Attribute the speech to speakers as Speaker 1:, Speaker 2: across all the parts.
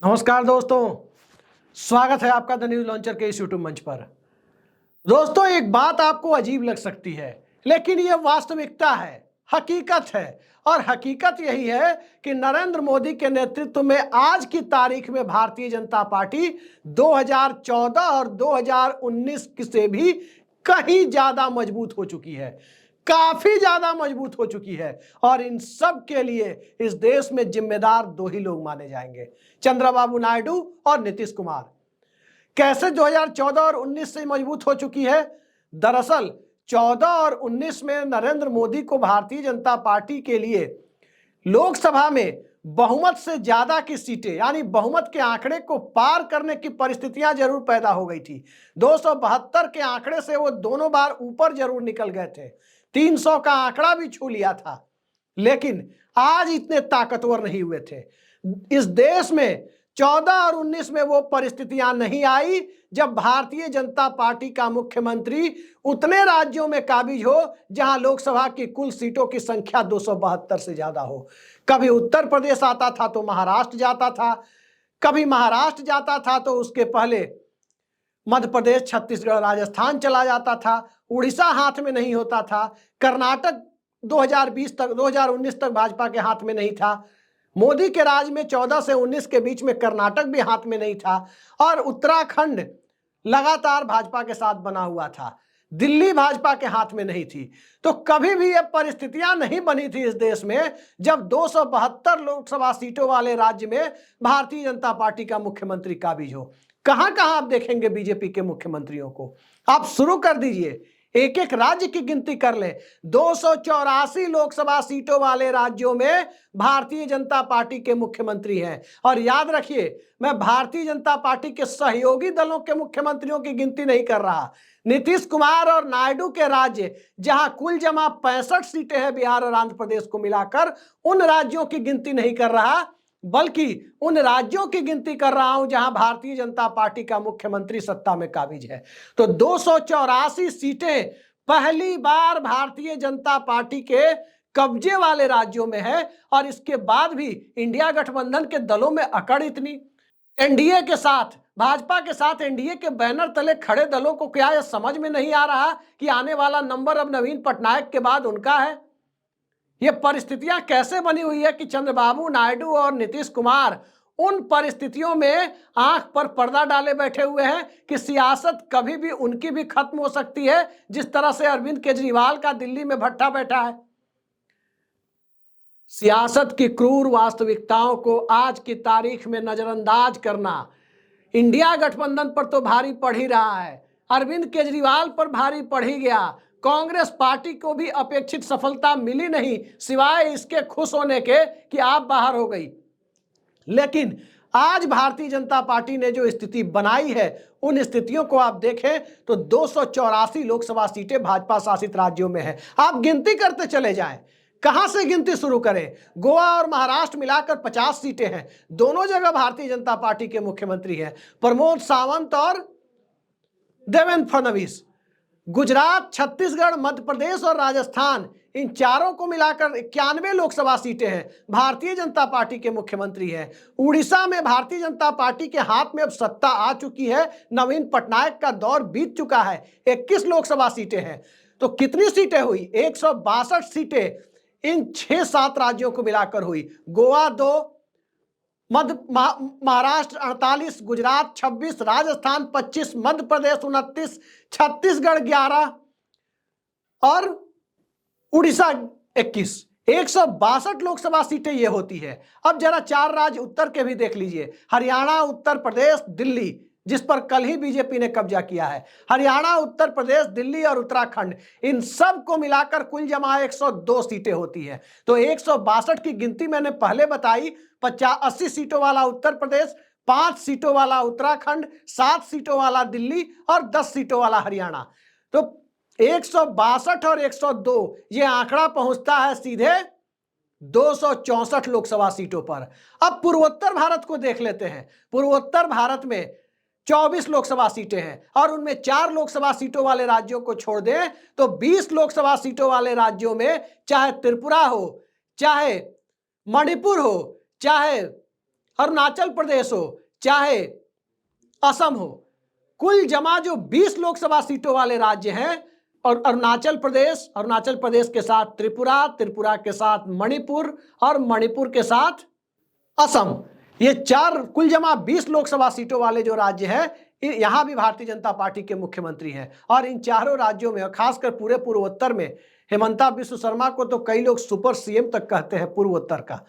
Speaker 1: नमस्कार दोस्तों, स्वागत है आपका द न्यूज लॉन्चर के इस यूट्यूब मंच पर। दोस्तों, एक बात आपको अजीब लग सकती है, लेकिन यह वास्तविकता है, हकीकत है। और हकीकत यही है कि नरेंद्र मोदी के नेतृत्व में आज की तारीख में भारतीय जनता पार्टी 2014 और 2019 से भी कहीं ज्यादा मजबूत हो चुकी है, काफी ज्यादा मजबूत हो चुकी है। और इन सब के लिए इस देश में जिम्मेदार दो ही लोग माने जाएंगे, चंद्रबाबू नायडू और नीतीश कुमार। कैसे 2014 और 19 से मजबूत हो चुकी है? दरअसल 14 और 19 में नरेंद्र मोदी को भारतीय जनता पार्टी के लिए लोकसभा में बहुमत से ज्यादा की सीटें, यानी बहुमत के आंकड़े को पार करने की परिस्थितियां जरूर पैदा हो गई थी। 272 के आंकड़े से वो दोनों बार ऊपर जरूर निकल गए थे, 300 का आंकड़ा भी छू लिया था, लेकिन आज इतने ताकतवर नहीं हुए थे। इस देश में 14 और 19 में वो परिस्थितियां नहीं आई जब भारतीय जनता पार्टी का मुख्यमंत्री उतने राज्यों में काबिज हो जहां लोकसभा की कुल सीटों की संख्या 272 से ज्यादा हो। कभी उत्तर प्रदेश आता था तो महाराष्ट्र जाता था, कभी महाराष्ट्र जाता था तो उसके पहले मध्य प्रदेश, छत्तीसगढ़, राजस्थान चला जाता था, उड़ीसा हाथ में नहीं होता था, कर्नाटक 2019 तक भाजपा के हाथ में नहीं था, मोदी के राज में 14 से 19 के बीच में कर्नाटक भी हाथ में नहीं था, और उत्तराखंड लगातार भाजपा के साथ बना हुआ था, दिल्ली भाजपा के हाथ में नहीं थी। तो कभी भी ये परिस्थितियां नहीं बनी थी इस देश में जब 272 लोकसभा सीटों वाले राज्य में भारतीय जनता पार्टी का मुख्यमंत्री काबिज हो। कहां कहां आप देखेंगे बीजेपी के मुख्यमंत्रियों को? आप शुरू कर दीजिए, एक एक राज्य की गिनती कर ले। 284 लोकसभा सीटों वाले राज्यों में भारतीय जनता पार्टी के मुख्यमंत्री हैं। और याद रखिए, मैं भारतीय जनता पार्टी के सहयोगी दलों के मुख्यमंत्रियों की गिनती नहीं कर रहा। नीतीश कुमार और नायडू के राज्य, जहां कुल जमा 65 सीटें हैं बिहार और आंध्र प्रदेश को मिलाकर, उन राज्यों की गिनती नहीं कर रहा, बल्कि उन राज्यों की गिनती कर रहा हूं जहां भारतीय जनता पार्टी का मुख्यमंत्री सत्ता में काबिज है। तो 284 सीटें पहली बार भारतीय जनता पार्टी के कब्जे वाले राज्यों में है। और इसके बाद भी इंडिया गठबंधन के दलों में अकड़ इतनी, एनडीए के साथ, भाजपा के साथ एनडीए के बैनर तले खड़े दलों को क्या यह समझ में नहीं आ रहा कि आने वाला नंबर अब नवीन पटनायक के बाद उनका है? ये परिस्थितियां कैसे बनी हुई है कि चंद्रबाबू नायडू और नीतीश कुमार उन परिस्थितियों में आंख पर पर्दा डाले बैठे हुए हैं कि सियासत कभी भी उनकी भी खत्म हो सकती है, जिस तरह से अरविंद केजरीवाल का दिल्ली में भट्टा बैठा है। सियासत की क्रूर वास्तविकताओं को आज की तारीख में नजरअंदाज करना इंडिया गठबंधन पर तो भारी पड़ ही रहा है, अरविंद केजरीवाल पर भारी पड़ ही गया, कांग्रेस पार्टी को भी अपेक्षित सफलता मिली नहीं सिवाय इसके खुश होने के कि आप बाहर हो गई। लेकिन आज भारतीय जनता पार्टी ने जो स्थिति बनाई है, उन स्थितियों को आप देखें तो 284 लोकसभा सीटें भाजपा शासित राज्यों में है। आप गिनती करते चले जाएं, कहां से गिनती शुरू करें? गोवा और महाराष्ट्र मिलाकर 50 सीटें हैं, दोनों जगह भारतीय जनता पार्टी के मुख्यमंत्री हैं, प्रमोद सावंत और देवेंद्र फडणवीस। गुजरात, छत्तीसगढ़, मध्य प्रदेश और राजस्थान, इन चारों को मिलाकर 91 लोकसभा सीटें हैं, भारतीय जनता पार्टी के मुख्यमंत्री हैं। उड़ीसा में भारतीय जनता पार्टी के हाथ में अब सत्ता आ चुकी है, नवीन पटनायक का दौर बीत चुका है, 21 लोकसभा सीटें हैं। तो कितनी सीटें हुई? 162 सीटें इन 6-7 राज्यों को मिलाकर हुई। गोवा 2, महाराष्ट्र 48, गुजरात 26, राजस्थान 25, मध्य प्रदेश 29, छत्तीसगढ़ 11 और उड़ीसा 21। 162 लोकसभा सीटें ये होती है। अब जरा 4 राज्य उत्तर के भी देख लीजिए, हरियाणा, उत्तर प्रदेश, दिल्ली, जिस पर कल ही बीजेपी ने कब्जा किया है। हरियाणा, उत्तर प्रदेश, दिल्ली और उत्तराखंड, इन सब को मिलाकर कुल जमा 102 सीटें होती है। तो 162 की गिनती मैंने पहले बताई, 80 सीटों वाला उत्तर प्रदेश, 5 सीटों वाला उत्तराखंड, 7 सीटों वाला दिल्ली और 10 सीटों वाला हरियाणा। तो 162 और 102 ये आंकड़ा पहुंचता है सीधे 264 लोकसभा सीटों पर। अब पूर्वोत्तर भारत को देख लेते हैं। पूर्वोत्तर भारत में 24 लोकसभा सीटें हैं और उनमें 4 लोकसभा सीटों वाले राज्यों को छोड़ दें तो 20 लोकसभा सीटों वाले राज्यों में, चाहे त्रिपुरा हो, चाहे मणिपुर हो, चाहे अरुणाचल प्रदेश हो, चाहे असम हो, कुल जमा जो 20 लोकसभा सीटों वाले राज्य हैं, और अरुणाचल प्रदेश के साथ त्रिपुरा, त्रिपुरा के साथ मणिपुर और मणिपुर के साथ असम, ये चार कुल जमा 20 लोकसभा सीटों वाले जो राज्य हैं, यहां भी भारतीय जनता पार्टी के मुख्यमंत्री हैं। और इन चारों राज्यों में, खासकर पूरे पूर्वोत्तर में, हेमंता बिस्व शर्मा को तो कई लोग सुपर सीएम तक कहते हैं पूर्वोत्तर का।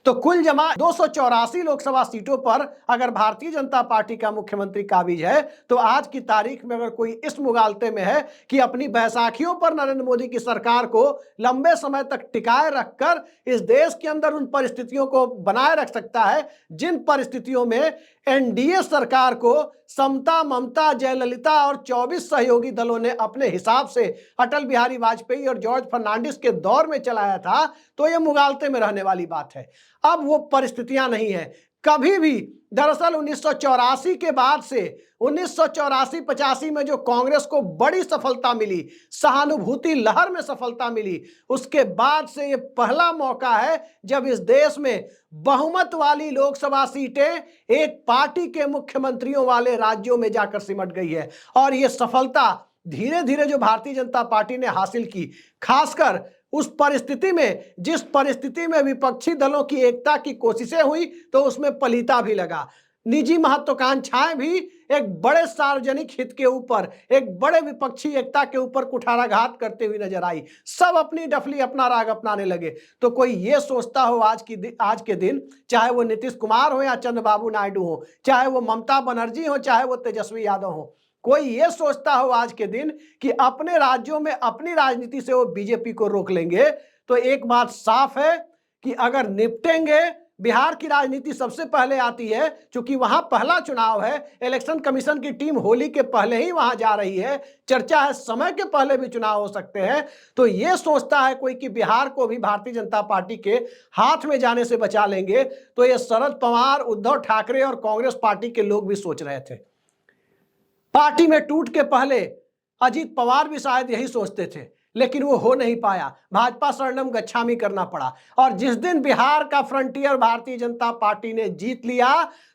Speaker 1: तो कुल जमा 284 लोकसभा सीटों पर अगर भारतीय जनता पार्टी का मुख्यमंत्री काबिज है, तो आज की तारीख में अगर कोई इस मुगालते में है कि अपनी बैसाखियों पर नरेंद्र मोदी की सरकार को लंबे समय तक टिकाए रखकर इस देश के अंदर उन परिस्थितियों को बनाए रख सकता है जिन परिस्थितियों में एनडीए सरकार को समता, ममता, जयललिता और 24 सहयोगी दलों ने अपने हिसाब से अटल बिहारी वाजपेयी और जॉर्ज फर्नांडिस के दौर में चलाया था, तो यह मुगालते में रहने वाली बात है। अब वो परिस्थितियां नहीं है कभी भी। दरअसल 1984 के बाद से 1984-85 में जो कांग्रेस को बड़ी सफलता मिली, सहानुभूति लहर में सफलता मिली, उसके बाद से ये पहला मौका है जब इस देश में बहुमत वाली लोकसभा सीटें एक पार्टी के मुख्यमंत्रियों वाले राज्यों में जाकर सिमट गई है। और ये सफलता धीरे धीरे जो भारतीय जनता पार्टी ने हासिल की, खासकर उस परिस्थिति में, जिस परिस्थिति में विपक्षी दलों की एकता की कोशिशें हुई, तो उसमें पलीता भी लगा। निजी महत्वाकांक्षाएं भी एक बड़े सार्वजनिक हित के ऊपर, एक बड़े विपक्षी एकता के ऊपर कुठाराघात करते हुए नजर आई। सब अपनी डफली, अपना राग अपनाने लगे। तो कोई ये सोचता हो आज के दिन, चाहे वो नीतीश कुमार हो या चंद्रबाबू नायडू हो, चाहे वो ममता बनर्जी हो, चाहे वो तेजस्वी यादव हो, कोई ये सोचता हो आज के दिन कि अपने राज्यों में अपनी राजनीति से वो बीजेपी को रोक लेंगे, तो एक बात साफ है कि अगर निपटेंगे, बिहार की राजनीति सबसे पहले आती है, क्योंकि वहां पहला चुनाव है। इलेक्शन कमीशन की टीम होली के पहले ही वहां जा रही है, चर्चा है समय के पहले भी चुनाव हो सकते हैं। तो ये सोचता है कोई कि बिहार को भी भारतीय जनता पार्टी के हाथ में जाने से बचा लेंगे, तो ये शरद पवार, उद्धव ठाकरे और कांग्रेस पार्टी के लोग भी सोच रहे थे। पार्टी में टूट के पहले अजीत पवार भी शायद यही सोचते थे, लेकिन वो हो नहीं पाया। भाजपा शरणम गच्छामी करना पड़ा। और जिस दिन बिहार का फ्रंटियर भारतीय जनता पार्टी ने जीत लिया,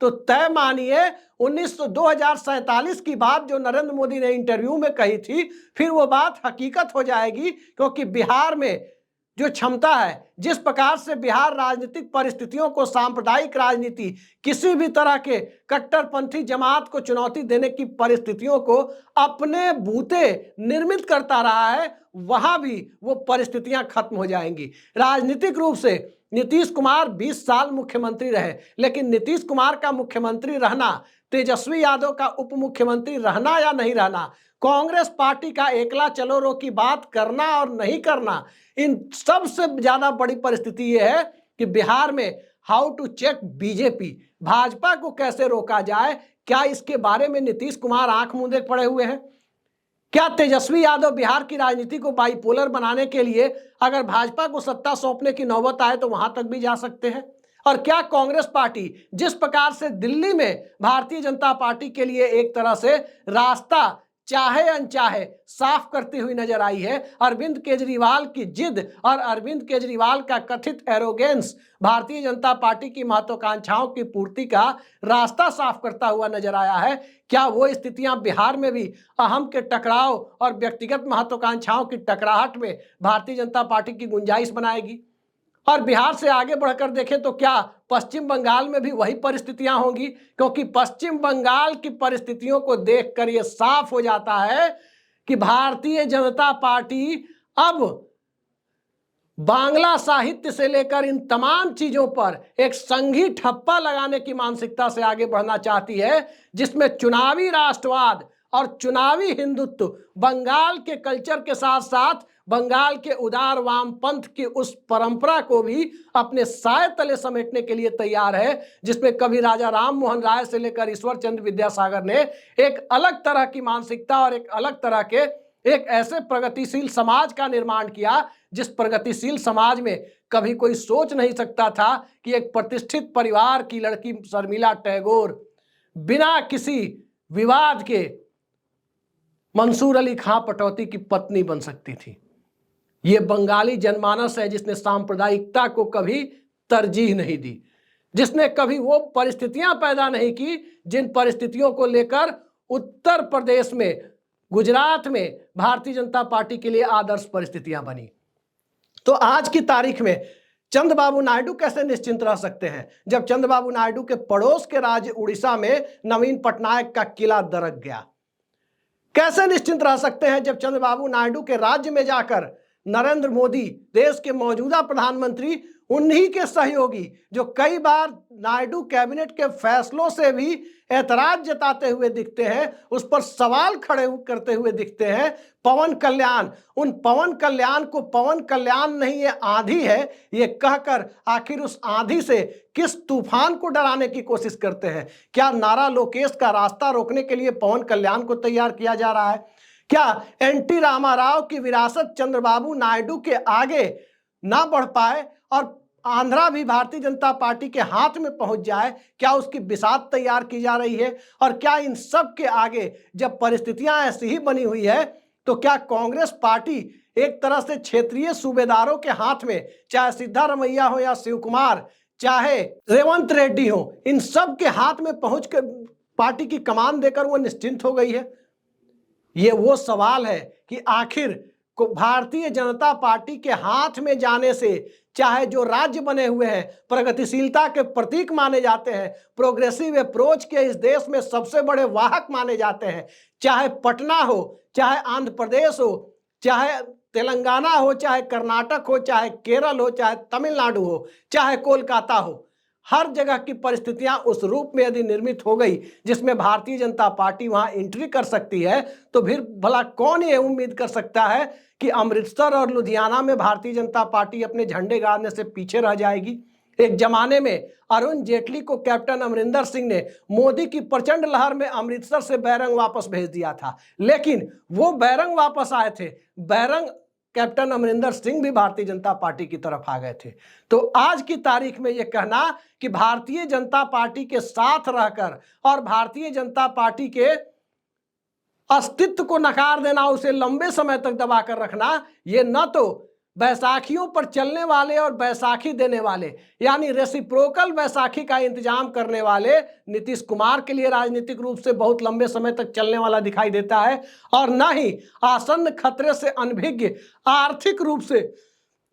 Speaker 1: तो तय मानिए 2047 की बात जो नरेंद्र मोदी ने इंटरव्यू में कही थी, फिर वो बात हकीकत हो जाएगी। क्योंकि बिहार में जो क्षमता है, जिस प्रकार से बिहार राजनीतिक परिस्थितियों को, सांप्रदायिक राजनीति, किसी भी तरह के कट्टरपंथी जमात को चुनौती देने की परिस्थितियों को अपने बूते निर्मित करता रहा है, वहां भी वो परिस्थितियां खत्म हो जाएंगी। राजनीतिक रूप से नीतीश कुमार 20 साल मुख्यमंत्री रहे, लेकिन नीतीश कुमार का मुख्यमंत्री रहना, तेजस्वी यादव का उप मुख्यमंत्री रहना या नहीं रहना, कांग्रेस पार्टी का एकला चलो रो की बात करना और नहीं करना, इन सबसे ज्यादा बड़ी परिस्थिति यह है कि बिहार में how to check BJP, Bhajpa को कैसे रोका जाए। क्या इसके बारे में नीतीश कुमार आंख मूंदे पड़े हुए हैं? क्या तेजस्वी यादव बिहार की राजनीति को बाइपोलर बनाने के लिए अगर भाजपा को सत्ता सौंपने की नौबत आए तो वहां तक भी जा सकते हैं? और क्या कांग्रेस पार्टी जिस प्रकार से दिल्ली में भारतीय जनता पार्टी के लिए एक तरह से रास्ता चाहे अनचाहे साफ करती हुई नजर आई है, अरविंद केजरीवाल की जिद और अरविंद केजरीवाल का कथित एरोगेंस भारतीय जनता पार्टी की महत्वाकांक्षाओं की पूर्ति का रास्ता साफ करता हुआ नजर आया है, क्या वो स्थितियां बिहार में भी अहम के टकराव और व्यक्तिगत महत्वाकांक्षाओं की टकराहट में भारतीय जनता पार्टी की गुंजाइश बनाएगी? और बिहार से आगे बढ़कर देखें तो क्या पश्चिम बंगाल में भी वही परिस्थितियां होंगी? क्योंकि पश्चिम बंगाल की परिस्थितियों को देखकर यह साफ हो जाता है कि भारतीय जनता पार्टी अब बांग्ला साहित्य से लेकर इन तमाम चीजों पर एक संघी ठप्पा लगाने की मानसिकता से आगे बढ़ना चाहती है, जिसमें चुनावी राष्ट्रवाद और चुनावी हिंदुत्व बंगाल के कल्चर के साथ साथ बंगाल के उदार वामपंथ की उस परंपरा को भी अपने साए तले समेटने के लिए तैयार है, जिसमें कभी राजा राम मोहन राय से लेकर ईश्वर चंद्र विद्यासागर ने एक अलग तरह की मानसिकता और एक अलग तरह के एक ऐसे प्रगतिशील समाज का निर्माण किया, जिस प्रगतिशील समाज में कभी कोई सोच नहीं सकता था कि एक प्रतिष्ठित परिवार की लड़की शर्मिला टैगोर बिना किसी विवाद के मंसूर अली खां पटौती की पत्नी बन सकती थी। ये बंगाली जनमानस है जिसने सांप्रदायिकता को कभी तरजीह नहीं दी। जिसने कभी वो परिस्थितियां पैदा नहीं की जिन परिस्थितियों को लेकर उत्तर प्रदेश में, गुजरात में भारतीय जनता पार्टी के लिए आदर्श परिस्थितियां बनी। तो आज की तारीख में चंद्रबाबू नायडू कैसे निश्चिंत रह सकते हैं जब चंद्रबाबू नायडू के पड़ोस के राज्य उड़ीसा में नवीन पटनायक का किला दरक गया? कैसे निश्चिंत रह सकते हैं जब चंद्रबाबू नायडू के राज्य में जाकर नरेंद्र मोदी, देश के मौजूदा प्रधानमंत्री, उन्हीं के सहयोगी जो कई बार नायडू कैबिनेट के फैसलों से भी ऐतराज जताते हुए दिखते हैं, उस पर सवाल खड़े करते हुए दिखते हैं, पवन कल्याण, उन पवन कल्याण को पवन कल्याण नहीं ये आंधी है ये कहकर आखिर उस आंधी से किस तूफान को डराने की कोशिश करते हैं? क्या नारा लोकेश का रास्ता रोकने के लिए पवन कल्याण को तैयार किया जा रहा है? क्या एनटी रामाराव की विरासत चंद्रबाबू नायडू के आगे ना बढ़ पाए और आंध्रा भी भारतीय जनता पार्टी के हाथ में पहुंच जाए, क्या उसकी बिसात तैयार की जा रही है? और क्या इन सब के आगे जब परिस्थितियां ऐसी ही बनी हुई है तो क्या कांग्रेस पार्टी एक तरह से क्षेत्रीय सूबेदारों के हाथ में, चाहे सिद्धारमैया हो या शिव कुमार, चाहे रेवंत रेड्डी हो, इन सब के हाथ में पहुंचकर पार्टी की कमान देकर वो निश्चिंत हो गई है? ये वो सवाल है कि आखिर को भारतीय जनता पार्टी के हाथ में जाने से, चाहे जो राज्य बने हुए हैं प्रगतिशीलता के प्रतीक माने जाते हैं, प्रोग्रेसिव अप्रोच के इस देश में सबसे बड़े वाहक माने जाते हैं, चाहे पटना हो, चाहे आंध्र प्रदेश हो, चाहे तेलंगाना हो, चाहे कर्नाटक हो, चाहे केरल हो, चाहे तमिलनाडु हो, चाहे कोलकाता हो, हर जगह की परिस्थितियां उस रूप में यदि निर्मित हो गई जिसमें भारतीय जनता पार्टी वहां एंट्री कर सकती है, तो फिर भला कौन ये उम्मीद कर सकता है कि अमृतसर और लुधियाना में भारतीय जनता पार्टी अपने झंडे गाड़ने से पीछे रह जाएगी? एक जमाने में अरुण जेटली को कैप्टन अमरिंदर सिंह ने मोदी की प्रचंड लहर में अमृतसर से बैरंग वापस भेज दिया था, लेकिन वो बैरंग वापस आए थे, बैरंग कैप्टन अमरिंदर सिंह भी भारतीय जनता पार्टी की तरफ आ गए थे। तो आज की तारीख में यह कहना कि भारतीय जनता पार्टी के साथ रहकर और भारतीय जनता पार्टी के अस्तित्व को नकार देना, उसे लंबे समय तक दबाकर रखना, ये न तो बैसाखियों पर चलने वाले और बैसाखी देने वाले यानी रेसिप्रोकल बैसाखी का इंतजाम करने वाले नीतीश कुमार के लिए राजनीतिक रूप से बहुत लंबे समय तक चलने वाला दिखाई देता है, और न ही आसन्न खतरे से अनभिज्ञ आर्थिक रूप से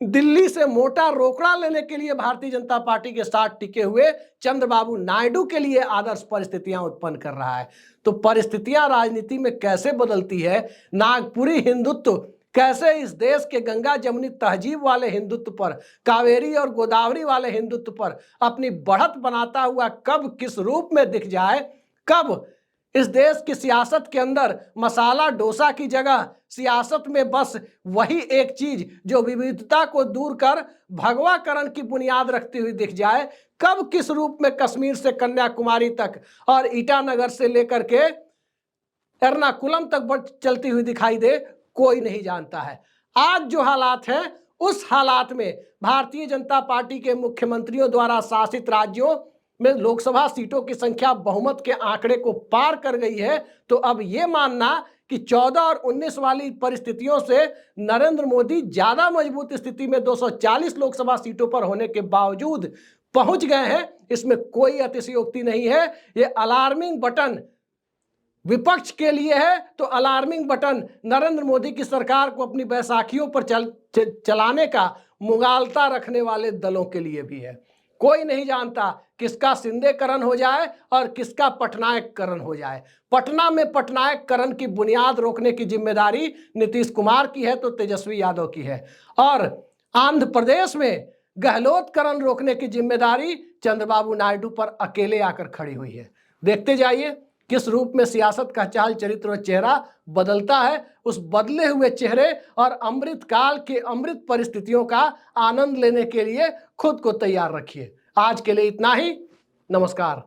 Speaker 1: दिल्ली से मोटा रोकड़ा लेने के लिए भारतीय जनता पार्टी के साथ टिके हुए चंद्रबाबू नायडू के लिए आदर्श परिस्थितियां उत्पन्न कर रहा है। तो परिस्थितियां राजनीति में कैसे बदलती है, नागपुरी हिंदुत्व कैसे इस देश के गंगा जमुनी तहजीब वाले हिंदुत्व पर, कावेरी और गोदावरी वाले हिंदुत्व पर अपनी बढ़त बनाता हुआ कब किस रूप में दिख जाए, कब इस देश की सियासत के अंदर मसाला डोसा की जगह सियासत में बस वही एक चीज जो विविधता को दूर कर भगवाकरण की बुनियाद रखती हुई दिख जाए, कब किस रूप में कश्मीर से कन्याकुमारी तक और ईटानगर से लेकर के एर्नाकुलम तक चलती हुई दिखाई दे, कोई नहीं जानता है। आज जो हालात हैं उस हालात में भारतीय जनता पार्टी के मुख्यमंत्रियों द्वारा शासित राज्यों में लोकसभा सीटों की संख्या बहुमत के आंकड़े को पार कर गई है। तो अब यह मानना कि 14 और 19 वाली परिस्थितियों से नरेंद्र मोदी ज्यादा मजबूत स्थिति में 240 लोकसभा सीटों पर होने के बावजूद पहुंच गए हैं, इसमें कोई अतिशयोक्ति नहीं है। यह अलार्मिंग बटन विपक्ष के लिए है तो अलार्मिंग बटन नरेंद्र मोदी की सरकार को अपनी बैसाखियों पर चलाने का मुगालता रखने वाले दलों के लिए भी है। कोई नहीं जानता किसका सिंधेकरण हो जाए और किसका पटनायककरण हो जाए। पटना में पटनायककरण की बुनियाद रोकने की जिम्मेदारी नीतीश कुमार की है तो तेजस्वी यादव की है, और आंध्र प्रदेश में गहलोतकरण रोकने की जिम्मेदारी चंद्रबाबू नायडू पर अकेले आकर खड़ी हुई है। देखते जाइए किस रूप में सियासत का चाल चरित्र और चेहरा बदलता है। उस बदले हुए चेहरे और अमृत काल के अमृत परिस्थितियों का आनंद लेने के लिए खुद को तैयार रखिए। आज के लिए इतना ही। नमस्कार।